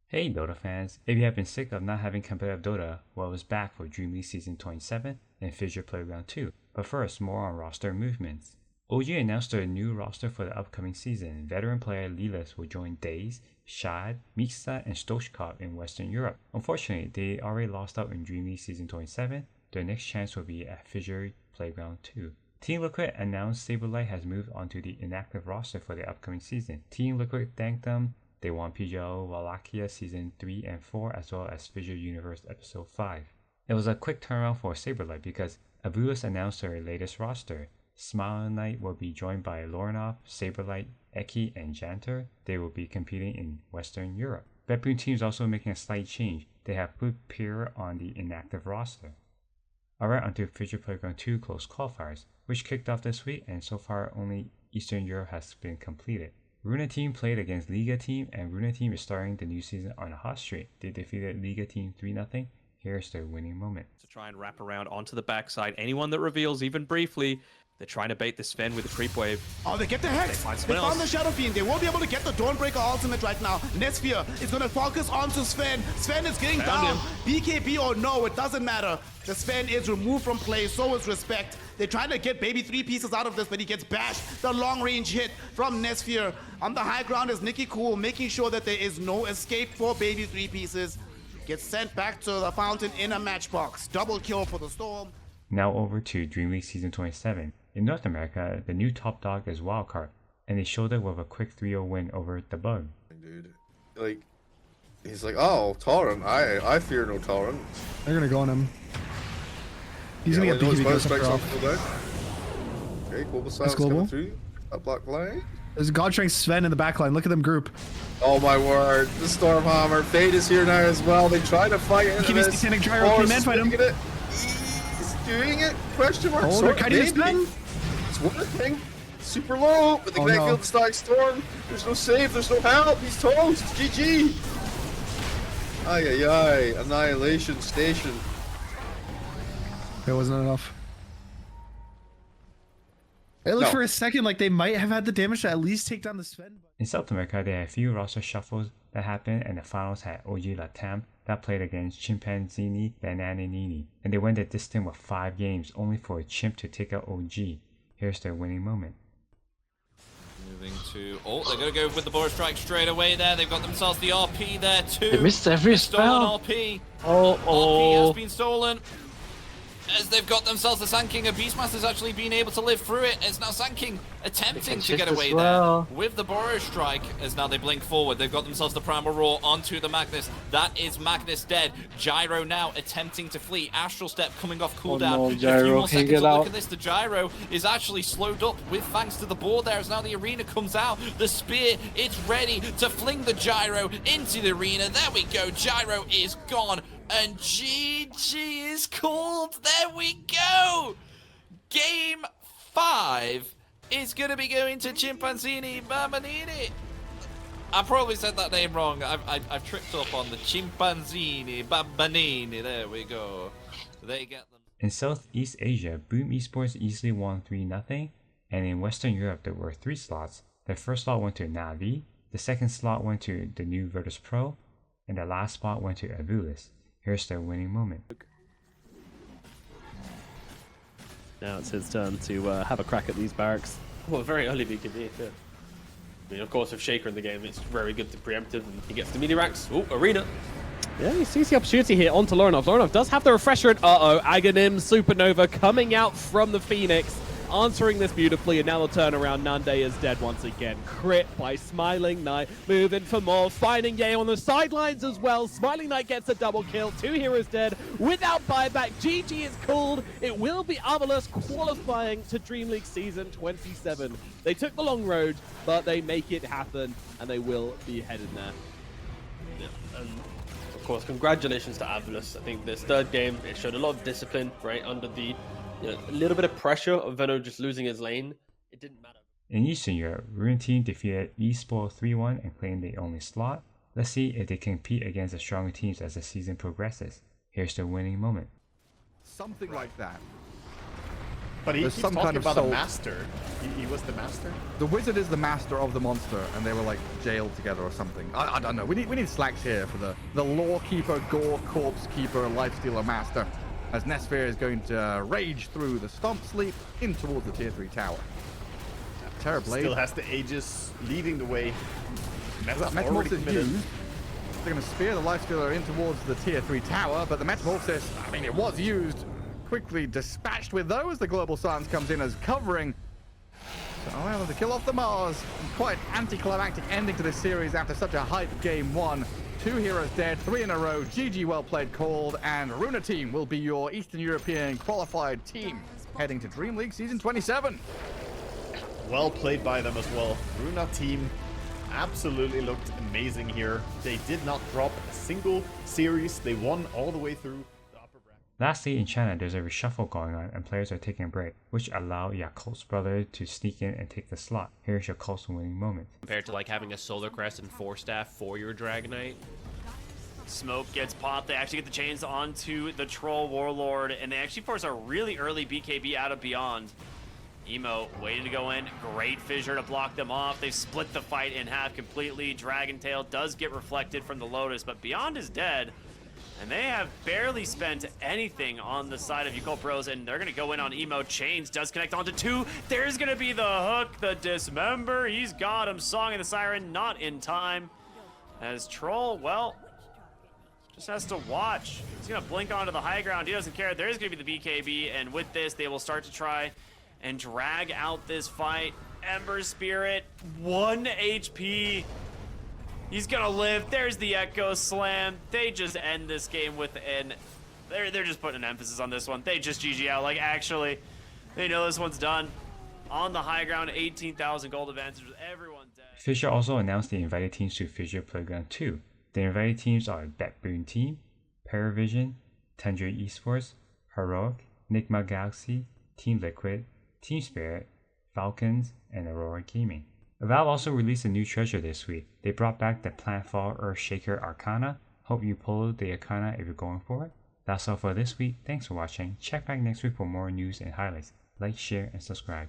Hey Dota fans, if you have been sick of not having competitive Dota, well it's back for DreamLeague Season 27 and Fissure Playground 2. But first, more on roster movements. OG announced their new roster for the upcoming season. Veteran player Lilas will join Daze, Shad, Miksa, and Stoshkov in Western Europe. Unfortunately, they already lost out in DreamLeague Season 27. Their next chance will be at Fissure Playground 2. Team Liquid announced Saberlight has moved onto the inactive roster for the upcoming season. Team Liquid thanked them. They won PGL Wallachia Season 3 and 4 as well as Fissure Universe Episode 5. It was a quick turnaround for Saberlight because Avulus announced their latest roster. Smiling Knight will be joined by Lorinov, Saberlight, Eki, and Janter. They will be competing in Western Europe. BetBoom Team is also making a slight change. They have put Pierre on the inactive roster. Alright, onto Fissure Playground 2 close qualifiers, which kicked off this week and so far only Eastern Europe has been completed. Runa Team played against Liga Team, and Runa Team is starting the new season on a hot streak. They defeated Liga Team 3-0. Here's their winning moment. To try and wrap around onto the backside. Anyone that reveals even briefly, they're trying to bait the Sven with a creep wave. Oh, they get the Hex. They found the Shadow Fiend. They won't be able to get the Dawnbreaker ultimate right now. Netsphere is going to focus onto Sven. Sven is getting down. BKB or no, it doesn't matter. The Sven is removed from play, so is Respect. They're trying to get Baby 3 pieces out of this, but he gets bashed. The long-range hit from Netsphere. On the high ground is Nicky Cool, making sure that there is no escape for Baby 3 pieces. Gets sent back to the fountain in a matchbox. Double kill for the Storm. Now over to DreamLeague Season 27. In North America, the new top dog is Wildcard, and they showed it with a quick 3-0 win over the Bug. Dude, like, he's like, oh, Torrent, I fear no Torrent. They're gonna go on him. He's gonna get BKB goes off. Okay, Global Silence coming through. A black flag. There's Godstrength Sven in the backline. Look at them group. Oh my word, the Stormhammer. Fade is here now as well. They try to fight into this. Satanic Gyro. Can man fight him? He's doing it. Question mark. Oh, they're kiting his gun. It's working. Super low, but they can't kill the Static Storm. There's no save, there's no help. He's toast. GG. Ay ay ay. Annihilation Station. That wasn't enough. It looked for a second like they might have had the damage to at least take down the Sven. In South America, there are a few roster shuffles that happened, and the finals had OG Latam that played against Chimpanzini Bananini, and they went the distance with 5 games, only for a Chimp to take out OG. Here's their winning moment. Moving to... Oh, they're going to go with the Boris Strike straight away there. They've got themselves the RP there too. They missed every stolen spell. RP. Oh. RP has been stolen. As they've got themselves the Sand King, a Beastmaster's actually been able to live through it. It's now Sand King attempting to get away there with the Boros Strike. As now they blink forward, they've got themselves the Primal Roar onto the Magnus. That is Magnus dead. Gyro now attempting to flee. Astral Step coming off cooldown. Oh no, A Gyro few more can seconds get to out. look at this. The Gyro is actually slowed up with thanks to the board there. As now the arena comes out. The spear, it's ready to fling the Gyro into the arena. There we go. Gyro is gone. And GG is called. There we go. Game 5 is going to be going to Chimpanzini Babanini. I probably said that name wrong. I've tripped up on the Chimpanzini Babanini. There we go. They get them. In Southeast Asia, Boom Esports easily won 3-0, and in Western Europe there were 3 slots. The first slot went to Navi, the second slot went to the new Virtus Pro, and the last spot went to Avulus. Here's their winning moment. Now it's his turn to have a crack at these barracks. Well, very early BKB, yeah. I mean, of course, with Shaker in the game, it's very good to preemptive, and he gets the mini racks. Oh, arena. Yeah, he sees the opportunity here onto Lorinov. Lorinov does have the refresher, and Aghanim Supernova coming out from the Phoenix, answering this beautifully, and now the turnaround. Nande is dead once again. Crit by Smiling Knight, moving for more, finding Ye on the sidelines as well. Smiling Knight gets a double kill, 2 heroes dead, without buyback. GG is called. It will be Avulus qualifying to DreamLeague Season 27. They took the long road, but they make it happen, and they will be headed there. Yeah, and of course, congratulations to Avulus. I think this third game, it showed a lot of discipline, right, under the a little bit of pressure of Veno just losing his lane. It didn't matter. In Eastern Europe, Runa Team defeated eSport 3-1 and claimed the only slot. Let's see if they compete against the stronger teams as the season progresses. Here's their winning moment. Something like that. But he There's keeps some talking kind of about a soul. master. He was the master? The wizard is the master of the monster, and they were like jailed together or something. I don't know. We need slacks here for the lore keeper, gore corpse keeper, lifestealer master, as Nesphere is going to rage through the stomp sleep in towards the tier 3 tower. Terrorblade Still has the Aegis leading the way. Metamorphosis used. They're going to spear the lifestealer in towards the tier 3 tower, but the Metamorphosis, I mean, it was used, quickly dispatched with those. The Global Silence comes in as covering. So allow them to kill off the Mars. Quite anticlimactic ending to this series after such a hype game 1. 2 heroes dead, 3 in a row. GG, well played, called, and Runa Team will be your Eastern European qualified team heading to DreamLeague Season 27. Well played by them as well. Runa Team absolutely looked amazing here. They did not drop a single series. They won all the way through the upper bracket. Lastly, in China, there's a reshuffle going on and players are taking a break, which allow Yakult's brother to sneak in and take the slot. Here's Yakult's winning moment. Compared to like having a Solar Crest and 4 staff for your Dragonite. Smoke gets popped. They actually get the chains onto the Troll Warlord, and they actually force a really early BKB out of Beyond. Emo waiting to go in. Great fissure to block them off. They've split the fight in half completely. Dragon Tail does get reflected from the Lotus, but Beyond is dead. And they have barely spent anything on the side of Yakult Bros, and they're going to go in on Emo. Chains does connect onto 2. There's going to be the hook, the dismember. He's got him. Song of the Siren, not in time. As Troll, well, just has to watch. He's going to blink onto the high ground. He doesn't care. There's going to be the BKB, and with this, they will start to try and drag out this fight. Ember Spirit, 1 HP. He's gonna live. There's the Echo Slam. They just end this game with an... They're just putting an emphasis on this one. They just GG out. Like, actually, they know this one's done. On the high ground, 18,000 gold advantage with everyone dead. Fissure also announced the invited teams to Fissure Playground 2. The invited teams are BetBoom Team, Paravision, Tundra Esports, Heroic, Nigma Galaxy, Team Liquid, Team Spirit, Falcons, and Aurora Gaming. Valve also released a new treasure this week. They brought back the Planetfall Earthshaker Arcana. Hope you pull the Arcana if you're going for it. That's all for this week. Thanks for watching. Check back next week for more news and highlights. Like, share, and subscribe.